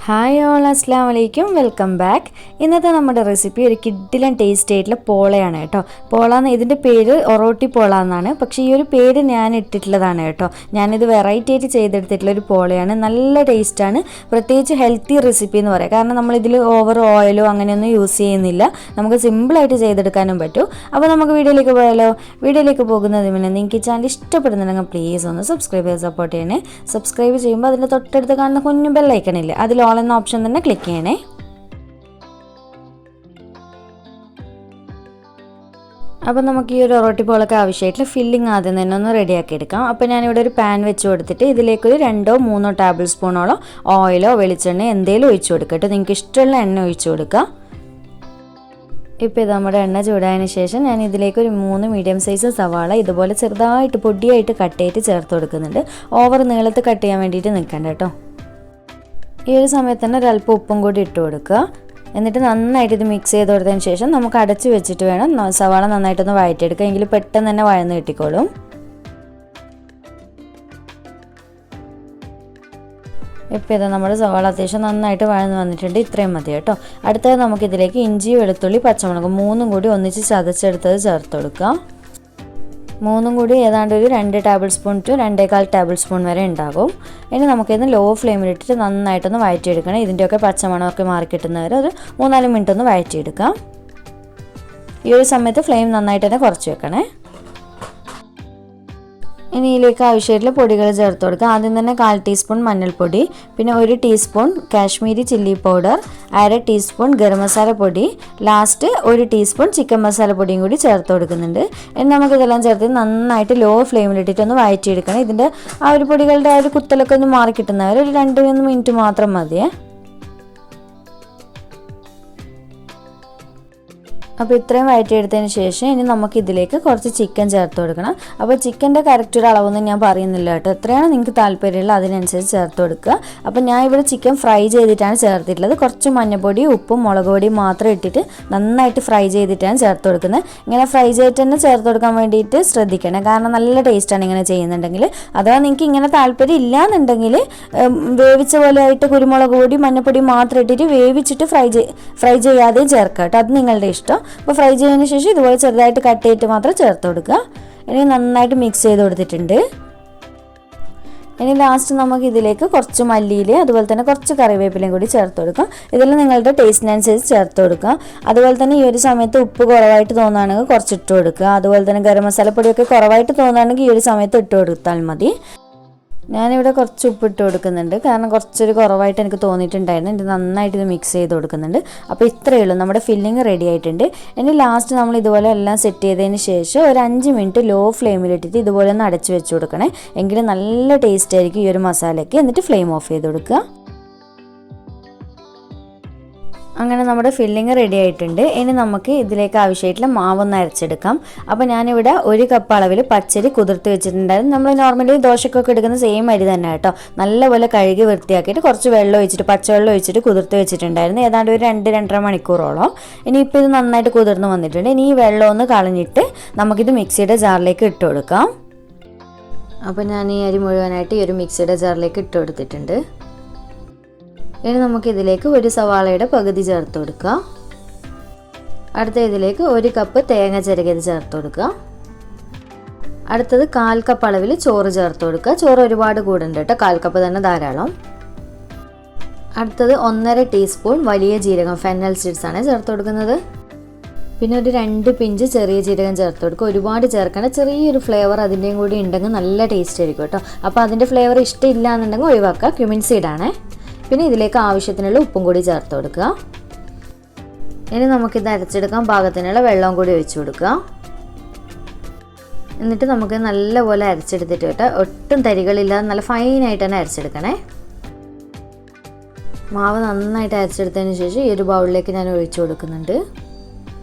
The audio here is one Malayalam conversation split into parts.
ഹായ് ഓൾ, അസ്സലാമു അലൈക്കും, വെൽക്കം ബാക്ക്. ഇന്നത്തെ നമ്മുടെ റെസിപ്പി ഒരു കിഡിലൻ ടേസ്റ്റ് ആയിട്ടുള്ള പോളയാണ് കേട്ടോ. പോള ഇതിൻ്റെ പേര് ഒറോട്ടി പോള എന്നാണ്. പക്ഷേ ഈ ഒരു പേര് ഞാൻ ഇട്ടിട്ടുള്ളതാണ് കേട്ടോ. ഞാനിത് വെറൈറ്റി ആയിട്ട് ചെയ്തെടുത്തിട്ടുള്ള ഒരു പോളയാണ്. നല്ല ടേസ്റ്റാണ്. പ്രത്യേകിച്ച് ഹെൽത്തി റെസിപ്പി എന്ന് പറയാം. കാരണം നമ്മളിതിൽ ഓവർ ഓയിലോ അങ്ങനെയൊന്നും യൂസ് ചെയ്യുന്നില്ല. നമുക്ക് സിമ്പിളായിട്ട് ചെയ്തെടുക്കാനും പറ്റും. അപ്പോൾ നമുക്ക് വീഡിയോയിലേക്ക് പോയാലോ? വീഡിയോയിലേക്ക് പോകുന്നതിന് മുന്നേ നിങ്ങൾക്ക് ഈ ചാനൽ ഇഷ്ടപ്പെടുന്നുണ്ടെങ്കിൽ പ്ലീസ് ഒന്ന് സബ്സ്ക്രൈബ് ചെയ്ത് സപ്പോർട്ട് ചെയ്യണേ. സബ്സ്ക്രൈബ് ചെയ്യുമ്പോൾ അതിൻ്റെ തൊട്ടടുത്ത് കാണുന്ന കുഞ്ഞു ബെല്ലൈക്കണില്ലേ, അതിൽ ഓൾ എന്ന ഓപ്ഷൻ തന്നെ ക്ലിക്ക് ചെയ്യണേ. അപ്പോൾ നമുക്ക് ഈ ഒരു ഒറോട്ടി പോളൊക്കെ ആവശ്യമായിട്ടുള്ള ഫില്ലിംഗ് ആദ്യം തന്നെ ഒന്ന് റെഡിയാക്കി എടുക്കാം. അപ്പോൾ ഞാനിവിടെ ഒരു പാൻ വെച്ച് കൊടുത്തിട്ട് ഇതിലേക്കൊരു 2-3 ടേബിൾ സ്പൂണോളം ഓയിലോ വെളിച്ചെണ്ണ എന്തെങ്കിലും ഒഴിച്ചു കൊടുക്കട്ടെ. നിങ്ങൾക്ക് ഇഷ്ടമുള്ള എണ്ണ ഒഴിച്ചു കൊടുക്കുക. ഇപ്പോൾ ഇത് നമ്മുടെ എണ്ണ ചൂടായതിന് ശേഷം ഞാൻ ഇതിലേക്ക് ഒരു 3 മീഡിയം സൈസ് സവാള ഇതുപോലെ ചെറുതായിട്ട് പൊടിയായിട്ട് കട്ട് ചെയ്തിട്ട് ചേർത്ത് കൊടുക്കുന്നുണ്ട്. ഓവർ നീളത്ത് കട്ട് ചെയ്യാൻ വേണ്ടിയിട്ട് നിൽക്കണ്ട കേട്ടോ. ഈ ഒരു സമയത്ത് തന്നെ ഒരല്പം ഉപ്പും കൂടി ഇട്ട് കൊടുക്കുക. എന്നിട്ട് നന്നായിട്ട് ഇത് മിക്സ് ചെയ്ത് കൊടുത്തതിന് ശേഷം നമുക്ക് അടച്ച് വെച്ചിട്ട് വേണം സവാള നന്നായിട്ടൊന്ന് വഴറ്റിയെടുക്കുക. എങ്കിൽ പെട്ടെന്ന് തന്നെ വഴന്ന് കിട്ടിക്കോളും. ഇപ്പോൾ ഇത് നമ്മുടെ സവാള അത്യാവശ്യം നന്നായിട്ട് വഴന്ന് വന്നിട്ടുണ്ട്. ഇത്രയും മതി കേട്ടോ. അടുത്തത് നമുക്കിതിലേക്ക് ഇഞ്ചി, വെളുത്തുള്ളി, പച്ചമുളക് 3ഉം കൂടി ഒന്നിച്ച് ചതച്ചെടുത്തത് ചേർത്ത് കൊടുക്കാം. 3ഉം കൂടി ഏതാണ്ട് ഒരു 2 tablespoon to 2.25 tablespoon വരെ ഉണ്ടാകും. ഇനി നമുക്കിത് ലോ ഫ്ലെയിമിലിട്ടിട്ട് നന്നായിട്ടൊന്ന് വഴറ്റിയെടുക്കണം. ഇതിൻ്റെയൊക്കെ പച്ചമണമൊക്കെ മാറി കിട്ടുന്നവരെ ഒരു 3-4 മിനിറ്റ് ഒന്ന് വഴറ്റിയെടുക്കാം. ഈ ഒരു സമയത്ത് ഫ്ലെയിം നന്നായിട്ട് തന്നെ കുറച്ച് വെക്കണേ. ഇനി ഇതിലേക്ക് ആവശ്യമായിട്ടുള്ള പൊടികൾ ചേർത്ത് കൊടുക്കുക. ആദ്യം തന്നെ 1/4 ടീസ്പൂൺ മഞ്ഞൾപ്പൊടി, പിന്നെ 1 teaspoon Kashmiri chilli powder, 1/2 teaspoon garam masala പൊടി, ലാസ്റ്റ് 1 ടീസ്പൂൺ ചിക്കൻ മസാല പൊടിയും കൂടി ചേർത്ത് കൊടുക്കുന്നുണ്ട്. ഇനി നമുക്കിതെല്ലാം ചേർത്ത് നന്നായിട്ട് ലോ ഫ്ലെയിമിലിട്ടിട്ട് ഒന്ന് വഴറ്റിയെടുക്കണം. ഇതിൻ്റെ ആ ഒരു പൊടികളുടെ ആ ഒരു കുത്തലൊക്കെ ഒന്ന് മാറി കിട്ടുന്നവരെ ഒരു 2-3 മിനിറ്റ് മാത്രം മതിയേ. അപ്പോൾ ഇത്രയും വഴറ്റിയെടുത്തതിന് ശേഷം ഇനി നമുക്കിതിലേക്ക് കുറച്ച് ചിക്കൻ ചേർത്ത് കൊടുക്കണം. അപ്പോൾ ചിക്കൻ്റെ കറക്റ്റ് ഒരു അളവൊന്നും ഞാൻ പറയുന്നില്ല കേട്ടോ. എത്രയാണ് നിങ്ങൾക്ക് താല്പര്യമുള്ളത് അതിനനുസരിച്ച് ചേർത്ത് കൊടുക്കുക. അപ്പോൾ ഞാൻ ഇവിടെ ചിക്കൻ ഫ്രൈ ചെയ്തിട്ടാണ് ചേർത്തിട്ടുള്ളത്. കുറച്ച് മഞ്ഞൾപ്പൊടി, ഉപ്പും മുളക് പൊടിയും മാത്രം ഇട്ടിട്ട് നന്നായിട്ട് ഫ്രൈ ചെയ്തിട്ടാണ് ചേർത്ത് കൊടുക്കുന്നത്. ഇങ്ങനെ ഫ്രൈ ചെയ്തിട്ട് തന്നെ ചേർത്ത് കൊടുക്കാൻ വേണ്ടിയിട്ട് ശ്രദ്ധിക്കണം. കാരണം നല്ല ടേസ്റ്റാണ് ഇങ്ങനെ ചെയ്യുന്നുണ്ടെങ്കിൽ. അഥവാ നിങ്ങൾക്ക് ഇങ്ങനെ താല്പര്യം ഇല്ലയെന്നുണ്ടെങ്കിൽ വേവിച്ച പോലെ ആയിട്ട് കുരുമുളക് പൊടി, മഞ്ഞൾപ്പൊടി മാത്രം ഇട്ടിട്ട് വേവിച്ചിട്ട് ഫ്രൈ ചെയ്യാതെയും ചേർക്കാം കേട്ടോ. അത് നിങ്ങളുടെ ഇഷ്ടം. അപ്പോൾ ഫ്രൈ ചെയ്തതിന് ശേഷം ഇതുപോലെ ചെറുതായിട്ട് കട്ട് ചെയ്തിട്ട് മാത്രം ചേർത്ത് കൊടുക്കുക. ഇനി നന്നായിട്ട് മിക്സ് ചെയ്ത് കൊടുത്തിട്ടുണ്ട്. ഇനി ലാസ്റ്റ് നമുക്ക് ഇതിലേക്ക് കുറച്ച് മല്ലിയില, അതുപോലെ തന്നെ കുറച്ച് കറിവേപ്പിലയും കൂടി ചേർത്ത് കൊടുക്കാം. ഇതെല്ലാം നിങ്ങളുടെ ടേസ്റ്റിനനുസരിച്ച് ചേർത്ത് കൊടുക്കുക. അതുപോലെ തന്നെ ഈ ഒരു സമയത്ത് ഉപ്പ് കുറവായിട്ട് തോന്നുകയാണെങ്കിൽ കുറച്ചിട്ട് കൊടുക്കുക. അതുപോലെ തന്നെ ഗരം മസാലപ്പൊടിയൊക്കെ കുറവായിട്ട് തോന്നുകയാണെങ്കിൽ ഈ ഒരു സമയത്ത് ഇട്ട് കൊടുത്താൽ മതി. ഞാനിവിടെ കുറച്ച് ഉപ്പിട്ട് കൊടുക്കുന്നുണ്ട്. കാരണം കുറച്ചൊരു കുറവായിട്ട് എനിക്ക് തോന്നിയിട്ടുണ്ടായിരുന്നു. ഇത് നന്നായിട്ട് ഇത് മിക്സ് ചെയ്ത് കൊടുക്കുന്നുണ്ട്. അപ്പോൾ ഇത്രയേ ഉള്ളൂ, നമ്മുടെ ഫില്ലിങ് റെഡി ആയിട്ടുണ്ട്. ഇനി ലാസ്റ്റ് നമ്മൾ ഇതുപോലെ എല്ലാം സെറ്റ് ചെയ്തതിന് ശേഷം ഒരു 5 മിനിറ്റ് ലോ ഫ്ലെയിമിലിട്ടിട്ട് ഇതുപോലെ ഒന്ന് അടച്ച് വെച്ച് കൊടുക്കണേ. എങ്കിലും നല്ല ടേസ്റ്റ് ആയിരിക്കും ഈ ഒരു മസാലയ്ക്ക്. എന്നിട്ട് ഫ്ലെയിം ഓഫ് ചെയ്ത് കൊടുക്കുക. അങ്ങനെ നമ്മുടെ ഫില്ലിങ് റെഡി ആയിട്ടുണ്ട്. ഇനി നമുക്ക് ഇതിലേക്ക് ആവശ്യമായിട്ടുള്ള മാവൊന്ന് അരച്ചെടുക്കാം. അപ്പോൾ ഞാനിവിടെ 1 കപ്പ് അളവിൽ പച്ചരി കുതിർത്ത് വെച്ചിട്ടുണ്ടായിരുന്നു. നമ്മൾ നോർമലി ദോശക്കൊക്കെ എടുക്കുന്ന സെയിം അരി തന്നെ കേട്ടോ. നല്ലപോലെ കഴുകി വൃത്തിയാക്കിയിട്ട് കുറച്ച് വെള്ളം ഒഴിച്ചിട്ട്, പച്ചവെള്ളം ഒഴിച്ചിട്ട് കുതിർത്ത് വെച്ചിട്ടുണ്ടായിരുന്നു. ഏതാണ്ട് ഒരു 2-2.5 മണിക്കൂറോളം. ഇനിയിപ്പോൾ ഇത് നന്നായിട്ട് കുതിർന്ന് വന്നിട്ടുണ്ട്. ഇനി ഈ വെള്ളം ഒന്ന് കളഞ്ഞിട്ട് നമുക്കിത് മിക്സിയുടെ ജാറിലേക്ക് ഇട്ട് കൊടുക്കാം. അപ്പോൾ ഞാൻ ഈ അരി മുഴുവനായിട്ട് ഈ ഒരു മിക്സിയുടെ ജാറിലേക്ക് ഇട്ട് കൊടുത്തിട്ടുണ്ട്. ഇനി നമുക്കിതിലേക്ക് 1 സവാളയുടെ പകുതി ചേർത്ത് കൊടുക്കുക. അടുത്ത ഇതിലേക്ക് 1 കപ്പ് തേങ്ങ ചിരകിയത് ചേർത്ത് കൊടുക്കുക. അടുത്തത് 1/4 കപ്പ് അളവിൽ ചോറ് ചേർത്ത് കൊടുക്കുക. ചോറ് ഒരുപാട് കൂടുണ്ട് കേട്ടോ, 1/4 കപ്പ് തന്നെ ധാരാളം. അടുത്തത് 1.5 ടീസ്പൂൺ വലിയ ജീരകം, ഫെന്നൽ സീഡ്സ് ആണ് ചേർത്ത് കൊടുക്കുന്നത്. പിന്നെ ഒരു 2 പിഞ്ച് ചെറിയ ജീരകം ചേർത്ത് കൊടുക്കുക. ഒരുപാട് ചേർക്കേണ്ട, ചെറിയൊരു ഫ്ലേവർ അതിൻ്റെയും കൂടി ഉണ്ടെങ്കിൽ നല്ല ടേസ്റ്റ് ആയിരിക്കും കേട്ടോ. അപ്പോൾ അതിൻ്റെ ഫ്ലേവർ ഇഷ്ടമില്ല എന്നുണ്ടെങ്കിൽ ഒഴിവാക്കുക. ക്യുമിൻ സീഡാണേ. പിന്നെ ഇതിലേക്ക് ആവശ്യത്തിനുള്ള ഉപ്പും കൂടി ചേർത്ത് കൊടുക്കുക. ഇനി നമുക്കിത് അരച്ചെടുക്കാൻ പാകത്തിനുള്ള വെള്ളവും കൂടി ഒഴിച്ചു കൊടുക്കുക. എന്നിട്ട് നമുക്ക് നല്ലപോലെ അരച്ചെടുത്തിട്ട് കേട്ടോ, ഒട്ടും തരികളില്ലാതെ നല്ല ഫൈനായിട്ട് തന്നെ അരച്ചെടുക്കണേ. മാവ് നന്നായിട്ട് അരച്ചെടുത്തതിന് ശേഷം ഈ ഒരു ബൗളിലേക്ക് ഞാൻ ഒഴിച്ചു കൊടുക്കുന്നുണ്ട്.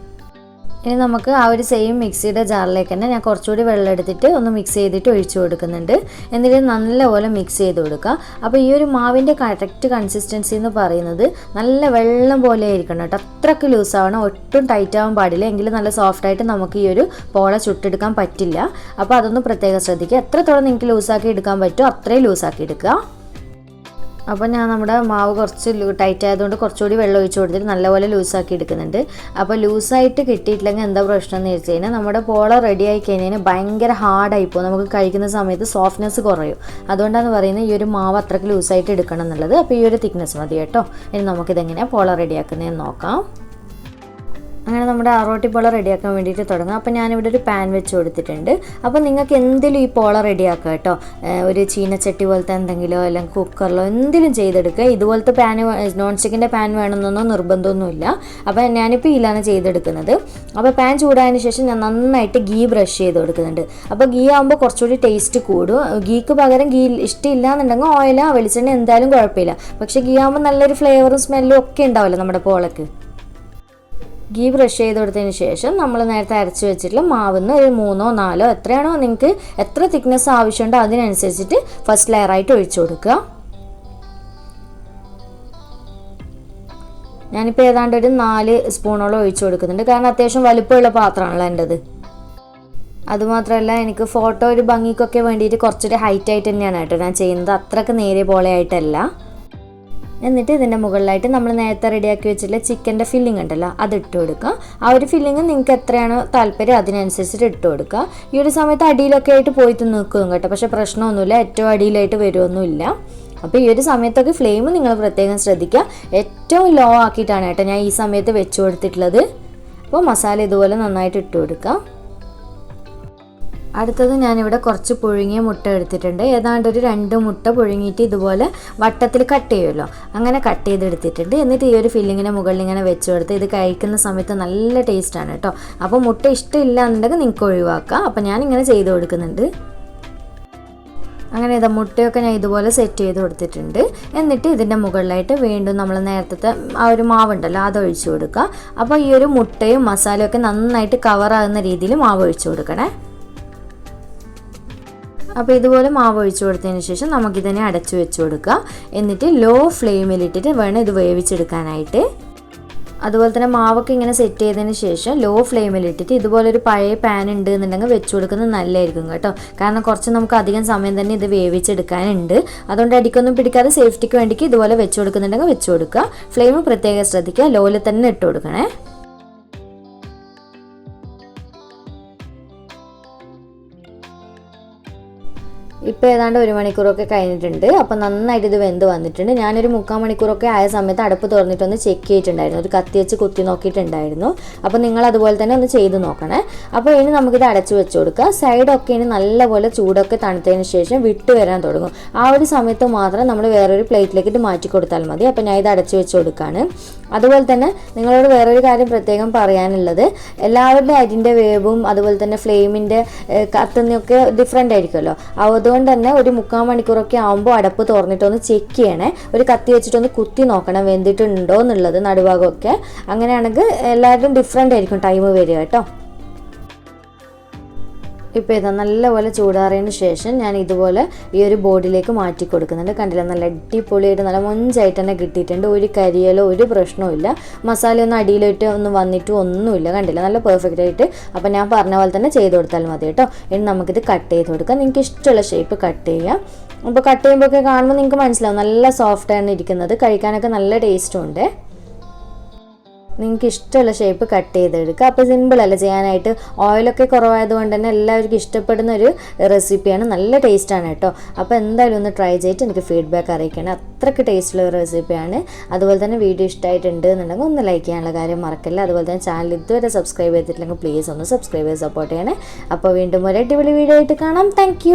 ഇനി നമുക്ക് ആ ഒരു സെയിം മിക്സിയുടെ ജാറിലേക്ക് തന്നെ ഞാൻ കുറച്ചുകൂടി വെള്ളം എടുത്തിട്ട് ഒന്ന് മിക്സ് ചെയ്തിട്ട് ഒഴിച്ചു കൊടുക്കുന്നുണ്ട്. എന്നിട്ട് നല്ലപോലെ മിക്സ് ചെയ്ത് കൊടുക്കുക. അപ്പോൾ ഈ ഒരു മാവിൻ്റെ കറക്റ്റ് കൺസിസ്റ്റൻസി എന്ന് പറയുന്നത് നല്ല വെള്ളം പോലെ ആയിരിക്കണം കേട്ടോ. അത്രയ്ക്ക് ലൂസാവണം, ഒട്ടും ടൈറ്റ് ആവാൻ പാടില്ല. എങ്കിലും നല്ല സോഫ്റ്റായിട്ട് നമുക്ക് ഈ ഒരു പോള ചുട്ടെടുക്കാൻ പറ്റില്ല. അപ്പോൾ അതൊന്ന് പ്രത്യേകം ശ്രദ്ധിക്കുക. എത്രത്തോളം നിങ്ങൾക്ക് ലൂസാക്കി എടുക്കാൻ പറ്റുമോ അത്രയും ലൂസാക്കി എടുക്കുക. അപ്പോൾ ഞാൻ നമ്മുടെ മാവ് കുറച്ച് ടൈറ്റ് ആയതുകൊണ്ട് കുറച്ചുകൂടി വെള്ളം ഒഴിച്ച് കൊടുത്തിട്ട് നല്ലപോലെ ലൂസാക്കി എടുക്കുന്നുണ്ട്. അപ്പോൾ ലൂസായിട്ട് കിട്ടിയിട്ടില്ലെങ്കിൽ എന്താ പ്രശ്നം എന്ന് വെച്ച് കഴിഞ്ഞാൽ നമ്മുടെ പോള റെഡി ആയി കഴിഞ്ഞാൽ ഭയങ്കര ഹാർഡായിപ്പോൾ നമുക്ക് കഴിക്കുന്ന സമയത്ത് സോഫ്റ്റ്നെസ് കുറയും. അതുകൊണ്ടാണ് പറയുന്നത് ഈ ഒരു മാവ് അത്രയ്ക്ക് ലൂസായിട്ട് എടുക്കണം എന്നുള്ളത്. അപ്പോൾ ഈ ഒരു തിക്നെസ് മതി കേട്ടോ. ഇനി നമുക്കിതെങ്ങനെയാണ് പോള റെഡിയാക്കുന്നതെന്ന് നോക്കാം. അങ്ങനെ നമ്മുടെ അറോട്ടി പോള റെഡിയാക്കാൻ വേണ്ടിയിട്ട് തുടങ്ങാം. അപ്പോൾ ഞാനിവിടെ ഒരു പാൻ വെച്ച് കൊടുത്തിട്ടുണ്ട്. അപ്പോൾ നിങ്ങൾക്ക് എന്തെങ്കിലും ഈ പോള റെഡിയാക്കുക കേട്ടോ. ഒരു ചീനച്ചട്ടി പോലത്തെ എന്തെങ്കിലോ അല്ലെങ്കിൽ കുക്കറിലോ എന്തെങ്കിലും ചെയ്തെടുക്കുക. ഇതുപോലത്തെ പാൻ, നോൺ സ്റ്റിക്കിൻ്റെ പാൻ വേണമെന്നൊന്നും നിർബന്ധമൊന്നുമില്ല. അപ്പോൾ ഞാനിപ്പോൾ ഇതിലാണ് ചെയ്തെടുക്കുന്നത്. അപ്പോൾ പാൻ ചൂടായതിന് ശേഷം ഞാൻ നന്നായിട്ട് ഗീ ബ്രഷ് ചെയ്ത് കൊടുക്കുന്നുണ്ട്. അപ്പോൾ ഗീ ആകുമ്പോൾ കുറച്ചുകൂടി ടേസ്റ്റ് കൂടും. ഗീക്ക് പകരം ഗീ ഇഷ്ടമില്ല എന്നുണ്ടെങ്കിൽ ഓയിലോ വെളിച്ചെണ്ണ എന്തായാലും കുഴപ്പമില്ല. പക്ഷേ ഗീ ആകുമ്പോൾ നല്ലൊരു ഫ്ലേവറും സ്മെല്ലും ഒക്കെ ഉണ്ടാവില്ല നമ്മുടെ പോളക്ക്. ഗീ ബ്രഷ് ചെയ്ത് കൊടുത്തതിന് ശേഷം നമ്മൾ നേരത്തെ അരച്ച് വെച്ചിട്ടുള്ള മാവിന്ന് ഒരു 3 or 4 എത്രയാണോ നിങ്ങൾക്ക് എത്ര തിക്നെസ് ആവശ്യമുണ്ടോ അതിനനുസരിച്ചിട്ട് ഫസ്റ്റ് ലെയറായിട്ട് ഒഴിച്ചു കൊടുക്കുക. ഞാനിപ്പോൾ ഏതാണ്ട് ഒരു 4 സ്പൂണോളം ഒഴിച്ചു കൊടുക്കുന്നുണ്ട്. കാരണം അത്യാവശ്യം വലുപ്പമുള്ള പാത്രമാണല്ലോ എൻ്റെത്. അതുമാത്രമല്ല എനിക്ക് ഫോട്ടോ ഒരു ഭംഗിക്കൊക്കെ വേണ്ടിയിട്ട് കുറച്ചൊരു ഹൈറ്റായിട്ട് തന്നെയാണ് കേട്ടോ ഞാൻ ചെയ്യുന്നത്. അത്രയ്ക്ക് നേരിയ പോലെയായിട്ടല്ല. എന്നിട്ട് ഇതിൻ്റെ മുകളിലായിട്ട് നമ്മൾ നേരത്തെ റെഡിയാക്കി വെച്ചിട്ടുള്ള ചിക്കൻ്റെ ഫില്ലിംഗ് ഉണ്ടല്ലോ അതിട്ട് കൊടുക്കുക. ആ ഒരു ഫില്ലിങ് നിങ്ങൾക്ക് എത്രയാണോ താല്പര്യം അതിനനുസരിച്ചിട്ട് ഇട്ട് കൊടുക്കുക. ഈ ഒരു സമയത്ത് അടിയിലൊക്കെ ആയിട്ട് പോയിട്ട് നിൽക്കും കേട്ടോ. പക്ഷേ പ്രശ്നമൊന്നുമില്ല, ഏറ്റവും അടിയിലായിട്ട് വരുമൊന്നുമില്ല. അപ്പോൾ ഈ ഒരു സമയത്തൊക്കെ ഫ്ലെയിം നിങ്ങൾ പ്രത്യേകം ശ്രദ്ധിക്കുക. ഏറ്റവും ലോ ആക്കിയിട്ടാണ് കേട്ടോ ഞാൻ ഈ സമയത്ത് വെച്ച് കൊടുത്തിട്ടുള്ളത്. അപ്പോൾ മസാല ഇതുപോലെ നന്നായിട്ട് ഇട്ട് കൊടുക്കുക. അടുത്തത് ഞാനിവിടെ കുറച്ച് പുഴുങ്ങിയ മുട്ട എടുത്തിട്ടുണ്ട്. ഏതാണ്ട് ഒരു 2 മുട്ട പുഴുങ്ങിയിട്ട് ഇതുപോലെ വട്ടത്തിൽ കട്ട് ചെയ്യുമല്ലോ, അങ്ങനെ കട്ട് ചെയ്തെടുത്തിട്ടുണ്ട്. എന്നിട്ട് ഈ ഒരു ഫില്ലിങ്ങിൻ്റെ മുകളിൽ ഇങ്ങനെ വെച്ച് കൊടുത്ത് ഇത് കഴിക്കുന്ന സമയത്ത് നല്ല ടേസ്റ്റാണ് കേട്ടോ. അപ്പോൾ മുട്ട ഇഷ്ടമില്ല എന്നുണ്ടെങ്കിൽ നിങ്ങൾക്ക് ഒഴിവാക്കാം. അപ്പോൾ ഞാനിങ്ങനെ ചെയ്ത് കൊടുക്കുന്നുണ്ട്. അങ്ങനെ ഇതാ മുട്ടയൊക്കെ ഞാൻ ഇതുപോലെ സെറ്റ് ചെയ്ത് കൊടുത്തിട്ടുണ്ട്. എന്നിട്ട് ഇതിൻ്റെ മുകളിലായിട്ട് വീണ്ടും നമ്മൾ നേരത്തെ ആ ഒരു മാവുണ്ടല്ലോ അത് ഒഴിച്ചു കൊടുക്കുക. അപ്പോൾ ഈ ഒരു മുട്ടയും മസാലയൊക്കെ നന്നായിട്ട് കവറാകുന്ന രീതിയിൽ മാവ് ഒഴിച്ചു കൊടുക്കണേ. അപ്പോൾ ഇതുപോലെ മാവ് ഒഴിച്ചു കൊടുത്തതിന് ശേഷം നമുക്കിതിനെ അടച്ചു വെച്ച് കൊടുക്കുക. എന്നിട്ട് ലോ ഫ്ലെയിമിലിട്ടിട്ട് വേണം ഇത് വേവിച്ചെടുക്കാനായിട്ട്. അതുപോലെ തന്നെ മാവൊക്കെ ഇങ്ങനെ സെറ്റ് ചെയ്തതിന് ശേഷം ലോ ഫ്ലെയിമിലിട്ടിട്ട് ഇതുപോലൊരു പഴയ പാൻ ഉണ്ട് എന്നുണ്ടെങ്കിൽ വെച്ച് കൊടുക്കുന്നത് നല്ലതായിരിക്കും കേട്ടോ. കാരണം കുറച്ച് നമുക്ക് അധികം സമയം തന്നെ ഇത് വേവിച്ചെടുക്കാനുണ്ട്. അതുകൊണ്ട് അടിക്കൊന്നും പിടിക്കാതെ സേഫ്റ്റിക്ക് വേണ്ടിക്ക് ഇതുപോലെ വെച്ച് കൊടുക്കുന്നുണ്ടെങ്കിൽ വെച്ച് കൊടുക്കുക. ഫ്ലെയിം പ്രത്യേകം ശ്രദ്ധിക്കുക, ലോയിൽ തന്നെ ഇട്ട് കൊടുക്കണേ. ഇപ്പോൾ ഏതാണ്ട് 1 മണിക്കൂറൊക്കെ കഴിഞ്ഞിട്ടുണ്ട്. അപ്പോൾ നന്നായിട്ട് ഇത് വെന്ത് വന്നിട്ടുണ്ട്. ഞാനൊരു 3/4 മണിക്കൂറൊക്കെ ആയ സമയത്ത് അടുപ്പ് തുറന്നിട്ടൊന്ന് ചെക്ക് ചെയ്തിട്ടുണ്ടായിരുന്നു. ഒരു കത്തി വെച്ച് കുത്തി നോക്കിയിട്ടുണ്ടായിരുന്നു. അപ്പോൾ നിങ്ങൾ അതുപോലെ തന്നെ ഒന്ന് ചെയ്ത് നോക്കണേ. അപ്പോൾ ഇനി നമുക്കിത് അടച്ചു വെച്ച് കൊടുക്കുക. സൈഡൊക്കെ ഇനി നല്ലപോലെ ചൂടൊക്കെ തണുത്തതിന് ശേഷം വിട്ട് വരാൻ തുടങ്ങും. ആ ഒരു സമയത്ത് മാത്രം നമ്മൾ വേറൊരു പ്ലേറ്റിലേക്ക് ഇത് മാറ്റി കൊടുത്താൽ മതി. അപ്പോൾ ഞാൻ ഇത് അടച്ചു വെച്ച് കൊടുക്കുകയാണ്. അതുപോലെ തന്നെ നിങ്ങളോട് വേറൊരു കാര്യം പ്രത്യേകം പറയാനുള്ളത്, എല്ലാവരുടെ അരിൻ്റെ വേവും അതുപോലെ തന്നെ ഫ്ലെയിമിൻ്റെ കത്തുന്നൊക്കെ ഡിഫറെൻ്റ് ആയിരിക്കുമല്ലോ. അതുകൊണ്ട് തന്നെ ഒരു 3/4 മണിക്കൂറൊക്കെ ആകുമ്പോൾ അടപ്പ് തുറന്നിട്ടൊന്ന് ചെക്ക് ചെയ്യണേ. ഒരു കത്തി വെച്ചിട്ടൊന്ന് കുത്തി നോക്കണം വെന്തിട്ടുണ്ടോ എന്നുള്ളത് നടുഭാഗമൊക്കെ. അങ്ങനെയാണെങ്കിൽ എല്ലാവരും ഡിഫറെൻ്റ് ആയിരിക്കും ടൈം വരിക കേട്ടോ. ഇപ്പോൾ ഇതാ നല്ലപോലെ ചൂടാറിയതിന് ശേഷം ഞാൻ ഇതുപോലെ ഈ ഒരു ബോർഡിലേക്ക് മാറ്റി കൊടുക്കുന്നുണ്ട്. കണ്ടില്ല, നല്ല അടിപൊളിയായിട്ട് നല്ല മൊഞ്ചായിട്ട് തന്നെ കിട്ടിയിട്ടുണ്ട്. ഒരു കരിയലോ ഒരു പ്രശ്നവും ഇല്ല. മസാലയൊന്നും അടിയിലോട്ട് ഒന്നും വന്നിട്ടും ഒന്നുമില്ല. കണ്ടില്ല, നല്ല പെർഫെക്റ്റ് ആയിട്ട്. അപ്പോൾ ഞാൻ പറഞ്ഞ പോലെ തന്നെ ചെയ്ത് കൊടുത്താൽ മതി കേട്ടോ. ഇനി നമുക്കിത് കട്ട് ചെയ്ത് കൊടുക്കാം. നിങ്ങൾക്ക് ഇഷ്ടമുള്ള ഷേപ്പ് കട്ട് ചെയ്യാം. അപ്പോൾ കട്ട് ചെയ്യുമ്പോഴൊക്കെ കാണുമ്പോൾ നിങ്ങൾക്ക് മനസ്സിലാവും നല്ല സോഫ്റ്റാണ് ഇരിക്കുന്നത്. കഴിക്കാനൊക്കെ നല്ല ടേസ്റ്റും ഉണ്ട്. നിങ്ങൾക്ക് ഇഷ്ടമുള്ള ഷേപ്പ് കട്ട് ചെയ്തെടുക്കുക. അപ്പോൾ സിമ്പിളല്ല ചെയ്യാനായിട്ട്. ഓയിലൊക്കെ കുറവായതുകൊണ്ട് തന്നെ എല്ലാവർക്കും ഇഷ്ടപ്പെടുന്ന ഒരു റെസിപ്പിയാണ്. നല്ല ടേസ്റ്റാണ് കേട്ടോ. അപ്പോൾ എന്തായാലും ഒന്ന് ട്രൈ ചെയ്തിട്ട് എനിക്ക് ഫീഡ്ബാക്ക് അറിയിക്കണം. അത്രയ്ക്ക് ടേസ്റ്റുള്ള ഒരു റെസിപ്പിയാണ്. അതുപോലെ തന്നെ വീഡിയോ ഇഷ്ടമായിട്ടുണ്ട് എന്നുണ്ടെങ്കിൽ ഒന്ന് ലൈക്ക് ചെയ്യാനുള്ള കാര്യം മറക്കില്ല. അതുപോലെ തന്നെ ചാനൽ ഇതുവരെ സബ്സ്ക്രൈബ് ചെയ്തിട്ടില്ലെങ്കിൽ പ്ലീസ് ഒന്ന് സബ്സ്ക്രൈബ് ചെയ്ത് സപ്പോർട്ട് ചെയ്യണേ. അപ്പോൾ വീണ്ടും ഒരു അടിപൊളി വീഡിയോ ആയിട്ട് കാണാം. താങ്ക്